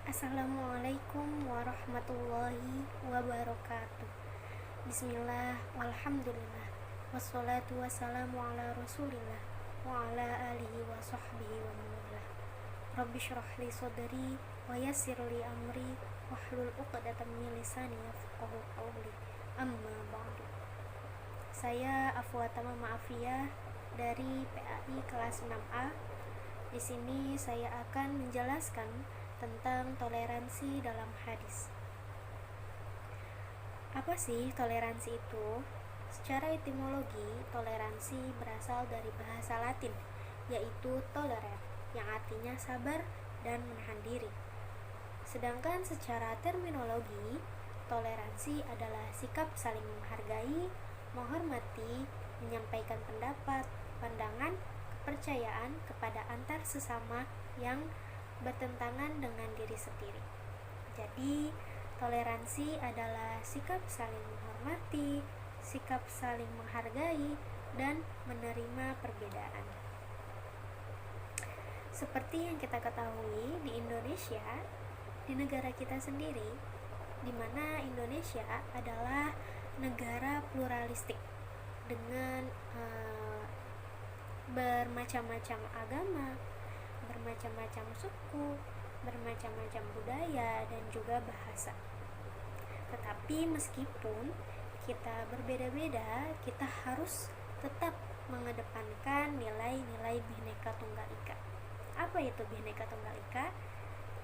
Assalamualaikum warahmatullahi wabarakatuh. Bismillah, walhamdulillah, wassalatu wassalamu ala rasulillah wa ala alihi wa sahbihi wa mawalah. Rabbi syrah li sadri wa yassir li amri wahlul uqdatan min lisani yafqahu qawli. Amma ba'du. Saya Afwa Tama Ma'afiyah dari PAI kelas 6A. Di sini saya akan menjelaskan tentang toleransi dalam hadis. Apa sih toleransi itu? Secara etimologi, toleransi berasal dari bahasa Latin, yaitu tolerare, yang artinya sabar dan menahan diri. Sedangkan secara terminologi, toleransi adalah sikap saling menghargai, menghormati, menyampaikan pendapat, pandangan, kepercayaan kepada antar sesama yang bertentangan dengan diri sendiri. Jadi, toleransi adalah sikap saling menghormati, sikap saling menghargai, dan menerima perbedaan. Seperti yang kita ketahui di Indonesia, di negara kita sendiri, di mana Indonesia adalah negara pluralistik dengan bermacam-macam agama, bermacam-macam suku, bermacam-macam budaya, dan juga bahasa. Tetapi meskipun kita berbeda-beda, kita harus tetap mengedepankan nilai-nilai Bhinneka Tunggal Ika. Apa itu Bhinneka Tunggal Ika?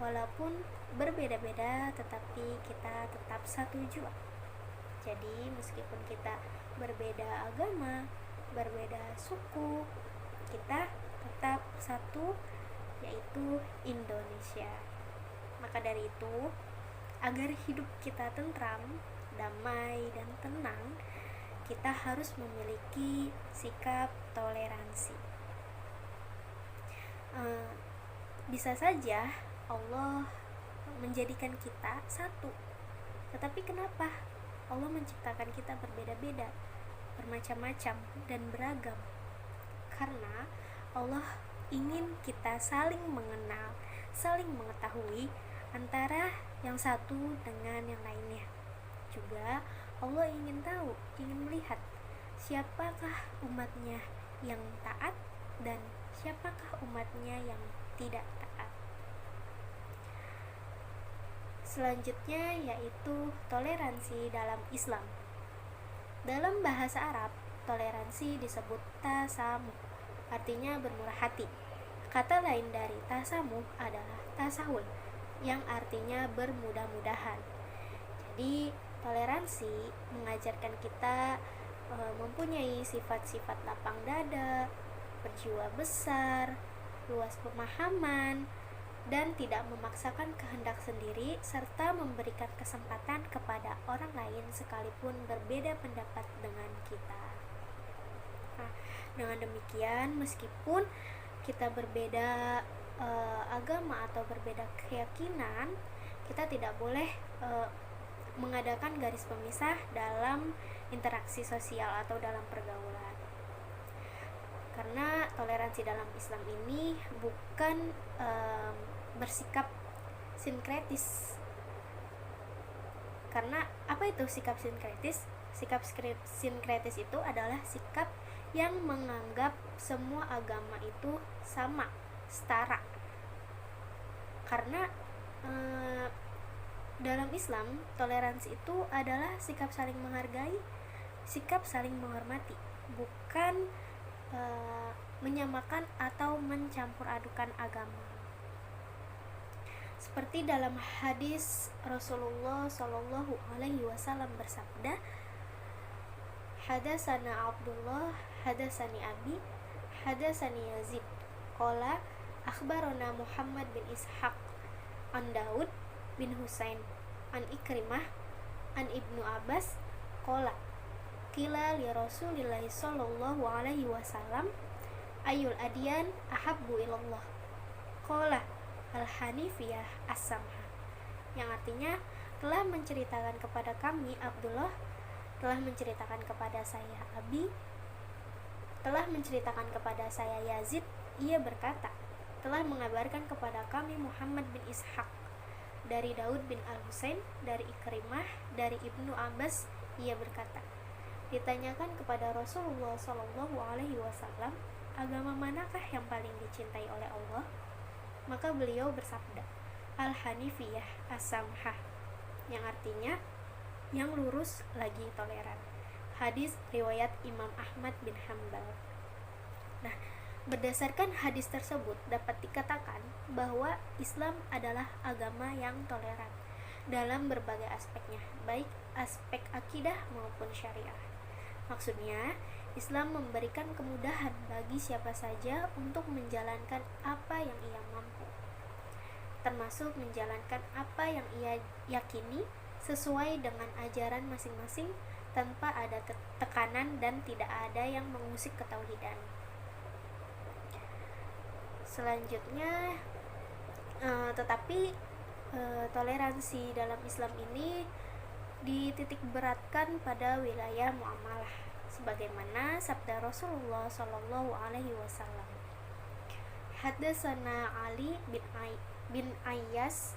Walaupun berbeda-beda, tetapi kita tetap satu jua. Jadi meskipun kita berbeda agama, berbeda suku, kita tetap satu, yaitu Indonesia. Maka dari itu, agar hidup kita tentram, damai, dan tenang, kita harus memiliki sikap toleransi. Bisa saja Allah menjadikan kita satu, tetapi kenapa Allah menciptakan kita berbeda-beda, bermacam-macam, dan beragam? Karena Allah ingin kita saling mengenal, saling mengetahui antara yang satu dengan yang lainnya. Juga Allah ingin tahu, ingin melihat siapakah umatnya yang taat dan siapakah umatnya yang tidak taat. Selanjutnya yaitu toleransi dalam Islam. Dalam bahasa Arab, toleransi disebut tasamuh, artinya bermurah hati. Kata lain dari tasamuh adalah tasahul, yang artinya bermudah-mudahan. Jadi toleransi mengajarkan kita mempunyai sifat-sifat lapang dada, berjiwa besar, luas pemahaman, dan tidak memaksakan kehendak sendiri, serta memberikan kesempatan kepada orang lain sekalipun berbeda pendapat dengan kita. Dengan demikian, meskipun kita berbeda agama atau berbeda keyakinan, kita tidak boleh mengadakan garis pemisah dalam interaksi sosial atau dalam pergaulan. Karena toleransi dalam Islam ini bukan bersikap sinkretis. Karena apa itu sikap sinkretis? Sikap sinkretis itu adalah sikap yang menganggap semua agama itu sama, setara. Karena dalam Islam, toleransi itu adalah sikap saling menghargai, sikap saling menghormati, bukan menyamakan atau mencampur adukan agama. Seperti dalam hadis Rasulullah Shallallahu Alaihi Wasallam bersabda, Hadasana Abdullah, hadasani Abi, hadasani Yazid, qala akhbarona Muhammad bin Ishaq, an Daud bin Husain, an Ikrimah, an Ibnu Abbas, qala qila li Rasulillahi sallallahu alaihi wasallam ayul adyan ahabbu ilallah, qala al-hanifiyah as-samha, yang artinya telah menceritakan kepada kami Abdullah, telah menceritakan kepada saya Abi, telah menceritakan kepada saya Yazid, ia berkata, telah mengabarkan kepada kami Muhammad bin Ishaq, dari Daud bin Al-Husain, dari Ikrimah, dari Ibnu Abbas, ia berkata, ditanyakan kepada Rasulullah Shallallahu Alaihi Wasallam, agama manakah yang paling dicintai oleh Allah? Maka beliau bersabda, Al-Hanifiyah As-Samhah, yang artinya yang lurus lagi toleran. Hadis riwayat Imam Ahmad bin Hanbal. Nah, berdasarkan hadis tersebut dapat dikatakan bahwa Islam adalah agama yang toleran dalam berbagai aspeknya, baik aspek akidah maupun syariah. Maksudnya, Islam memberikan kemudahan bagi siapa saja untuk menjalankan apa yang ia mampu, termasuk menjalankan apa yang ia yakini sesuai dengan ajaran masing-masing tanpa ada tekanan dan tidak ada yang mengusik ketauhidan. Selanjutnya, tetapi toleransi dalam Islam ini dititik beratkan pada wilayah muamalah, sebagaimana sabda Rasulullah Shallallahu Alaihi Wasallam. Hadatsana Ali bin Ayyas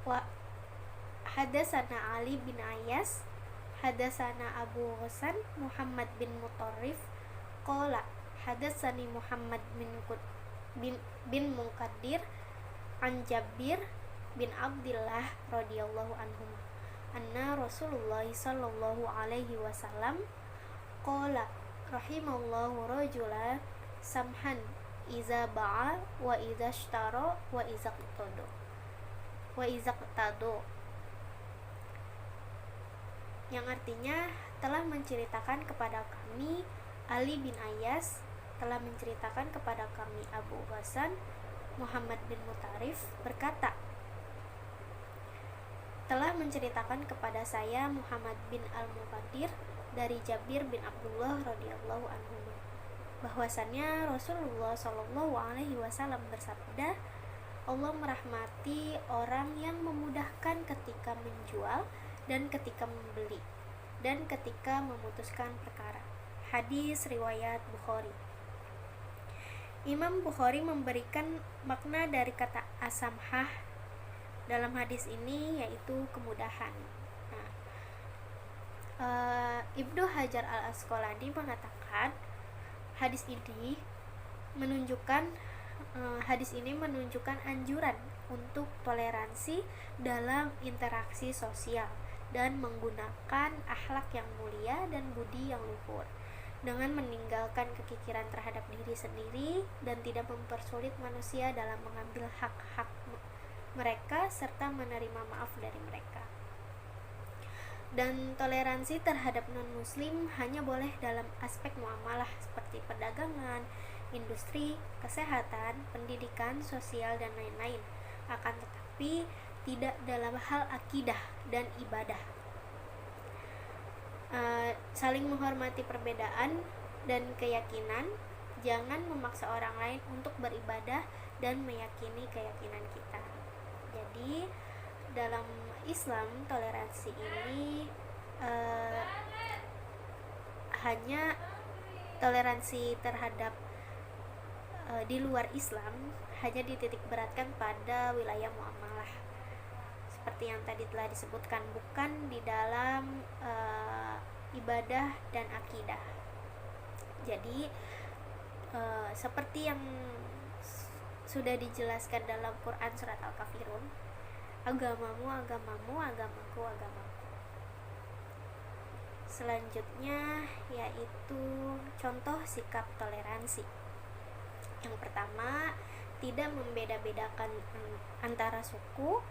wa Hadatsana Ali bin Ayyas, hadatsana Abu Hasan Muhammad bin Mutarrif qala hadatsani Muhammad bin Munkadir an Jabir bin Abdullah radhiyallahu anhu anna Rasulullah sallallahu alaihi wasallam qala rahimallahu rajula samhan iza ba'a wa iza ishtara wa iza qtado, yang artinya telah menceritakan kepada kami Ali bin Ayyas, telah menceritakan kepada kami Abu Hasan Muhammad bin Mutarrif berkata, telah menceritakan kepada saya Muhammad bin Al-Muqaddir dari Jabir bin Abdullah radhiyallahu anhu bahwasannya Rasulullah Shallallahu Alaihi Wasallam bersabda, Allah merahmati orang yang memudahkan ketika menjual dan ketika membeli dan ketika memutuskan perkara. Hadis riwayat Bukhari. Imam Bukhari memberikan makna dari kata asamhah dalam hadis ini, yaitu kemudahan. Ibnu Hajar Al-Asqalani mengatakan hadis ini menunjukkan anjuran untuk toleransi dalam interaksi sosial dan menggunakan akhlak yang mulia dan budi yang luhur, dengan meninggalkan kekikiran terhadap diri sendiri dan tidak mempersulit manusia dalam mengambil hak-hak mereka serta menerima maaf dari mereka. Dan toleransi terhadap non-muslim hanya boleh dalam aspek muamalah seperti perdagangan, industri, kesehatan, pendidikan, sosial, dan lain-lain. Akan tetapi tidak dalam hal akidah dan ibadah. Saling menghormati perbedaan dan keyakinan, jangan memaksa orang lain untuk beribadah dan meyakini keyakinan kita. Jadi dalam Islam toleransi ini hanya toleransi terhadap di luar Islam hanya dititik beratkan pada wilayah muamalah seperti yang tadi telah disebutkan, bukan di dalam ibadah dan akidah. Jadi seperti yang sudah dijelaskan dalam Quran surat Al-Kafirun, agamamu agamamu, agamaku agamaku. Selanjutnya yaitu contoh sikap toleransi. Yang pertama, tidak membeda-bedakan antara suku.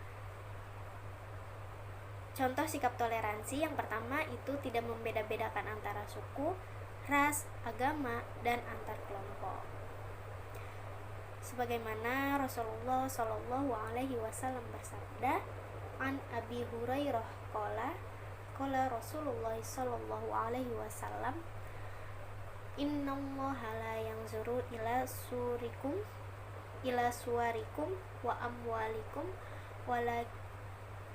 Contoh sikap toleransi yang pertama itu tidak membeda-bedakan antara suku, ras, agama, dan antar kelompok. Sebagaimana Rasulullah Shallallahu Alaihi Wasallam bersabda, an Abi Hurairah qala Rasulullah Shallallahu Alaihi Wasallam, innallaha la yanzuru ila suwarikum wa amwalikum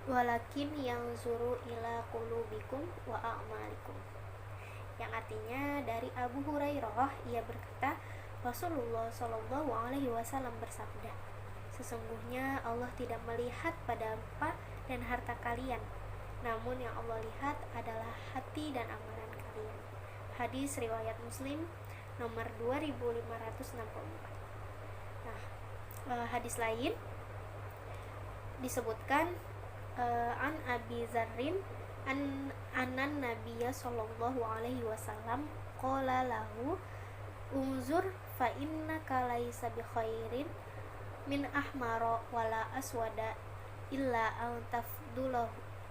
walakin yanzuru ila qulubikum wa a'malikum. Yang artinya dari Abu Hurairah, ia berkata, Rasulullah Shallallahu Alaihi Wasallam bersabda, Sesungguhnya Allah tidak melihat pada rupa dan harta kalian, namun yang Allah lihat adalah hati dan amalan kalian. Hadis riwayat Muslim nomor 2564. Nah, hadis lain disebutkan an Abi Dzarrin anan Nabiyya sallallahu alaihi wasallam qala lahu umzur fa innaka laisa bi khairin min ahmara wala aswada illa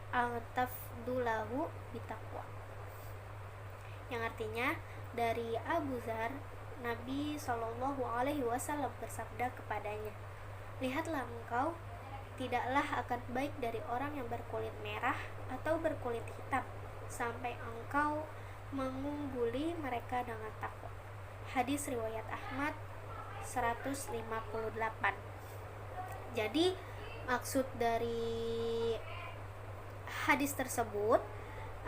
antafdulahu bitaqwa, yang artinya dari Abu Dzar, Nabi Shallallahu Alaihi Wasallam bersabda kepadanya, lihatlah engkau, tidaklah akan baik dari orang yang berkulit merah atau berkulit hitam sampai engkau mengungguli mereka dengan takwa. Hadis riwayat Ahmad 158. Jadi maksud dari hadis tersebut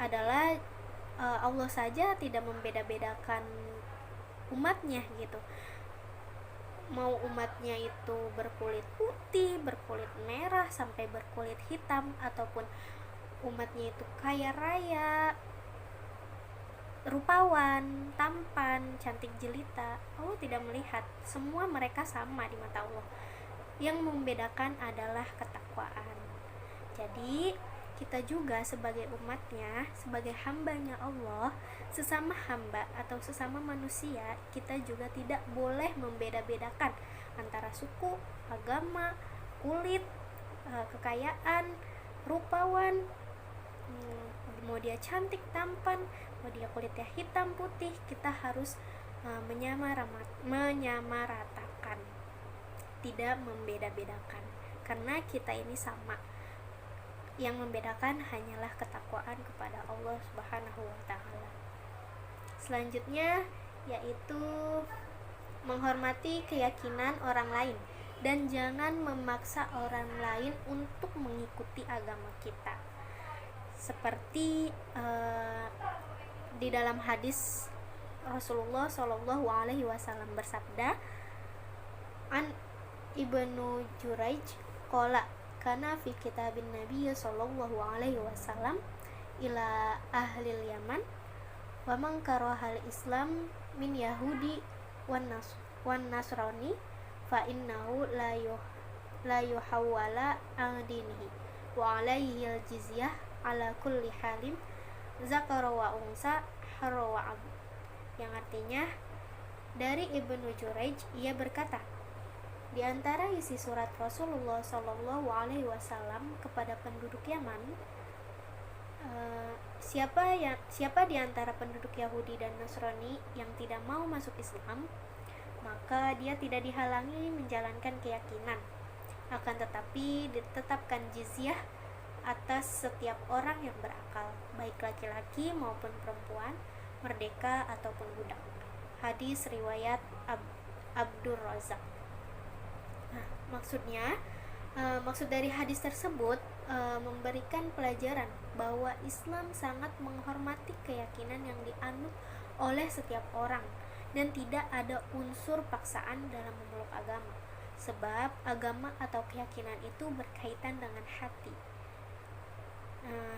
adalah Allah saja tidak membeda-bedakan umatnya gitu. Mau umatnya itu berkulit putih, berkulit merah, sampai berkulit hitam, ataupun umatnya itu kaya raya, rupawan, tampan, cantik jelita, Allah tidak melihat. Semua mereka sama di mata Allah. Yang membedakan adalah ketakwaan. Jadi kita juga sebagai umatnya, sebagai hambanya Allah, sesama hamba atau sesama manusia, kita juga tidak boleh membeda-bedakan antara suku, agama, kulit, kekayaan, rupawan, mau dia cantik, tampan, mau dia kulitnya hitam, putih, kita harus menyamaratakan, tidak membeda-bedakan, karena kita ini sama. Yang membedakan hanyalah ketakwaan kepada Allah Subhanahu wa Ta'ala. Selanjutnya yaitu menghormati keyakinan orang lain dan jangan memaksa orang lain untuk mengikuti agama kita. Seperti di dalam hadis Rasulullah Shallallahu Alaihi Wasallam bersabda, an Ibnu Juraij qala kana fi kitabin Nabi sallallahu alaihi wasallam ila ahlil Yaman wa man karahal Islam min Yahudi wan Nasrani fa innahu la yuhawwala an dinihi wa alaihi al jizyah ala kulli halim zakara wa unsa harra wa ab, yang artinya dari Ibnu Juraij, ia berkata, di antara isi surat Rasulullah Shallallahu Alaihi Wasallam kepada penduduk Yaman, siapa di antara penduduk Yahudi dan Nasrani yang tidak mau masuk Islam, maka dia tidak dihalangi menjalankan keyakinan, akan tetapi ditetapkan jizyah atas setiap orang yang berakal, baik laki-laki maupun perempuan, merdeka ataupun budak. Hadis riwayat Abdur Razak. Nah, maksud dari hadis tersebut memberikan pelajaran bahwa Islam sangat menghormati keyakinan yang dianut oleh setiap orang dan tidak ada unsur paksaan dalam memeluk agama, sebab agama atau keyakinan itu berkaitan dengan hati.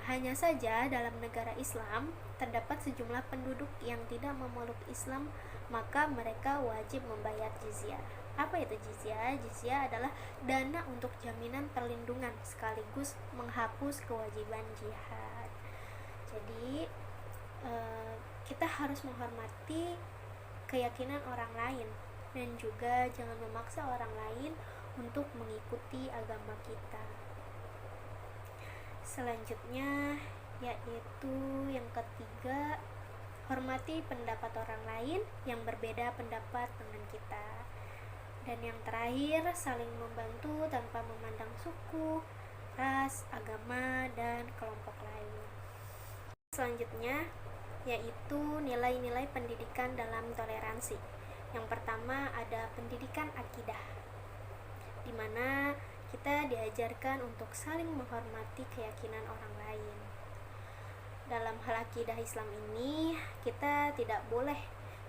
Hanya saja dalam negara Islam terdapat sejumlah penduduk yang tidak memeluk Islam, maka mereka wajib membayar jizyah. Apa itu jizyah? Jizyah adalah dana untuk jaminan perlindungan sekaligus menghapus kewajiban jihad. Jadi kita harus menghormati keyakinan orang lain dan juga jangan memaksa orang lain untuk mengikuti agama kita. Selanjutnya yaitu yang ketiga, hormati pendapat orang lain yang berbeda pendapat dengan kita. Dan yang terakhir, saling membantu tanpa memandang suku, ras, agama, dan kelompok lain. Selanjutnya yaitu nilai-nilai pendidikan dalam toleransi. Yang pertama ada pendidikan akidah, di mana kita diajarkan untuk saling menghormati keyakinan orang lain. Dalam hal akidah Islam ini, kita tidak boleh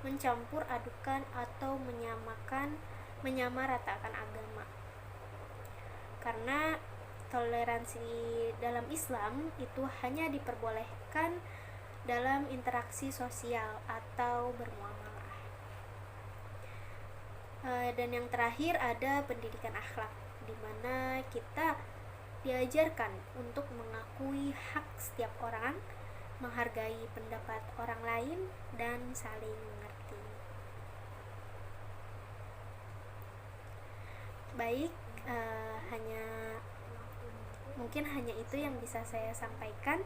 mencampur adukan atau menyamaratakan agama. karena toleransi dalam Islam itu hanya diperbolehkan dalam interaksi sosial atau bermuamalah. Dan yang terakhir ada pendidikan akhlak, di mana kita diajarkan untuk mengakui hak setiap orang, menghargai pendapat orang lain, dan saling mengerti. Baik, mungkin hanya itu yang bisa saya sampaikan.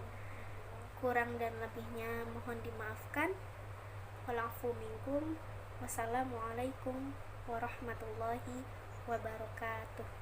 Kurang dan lebihnya mohon dimaafkan. Walafu minkum. Wassalamualaikum warahmatullahi wabarakatuh.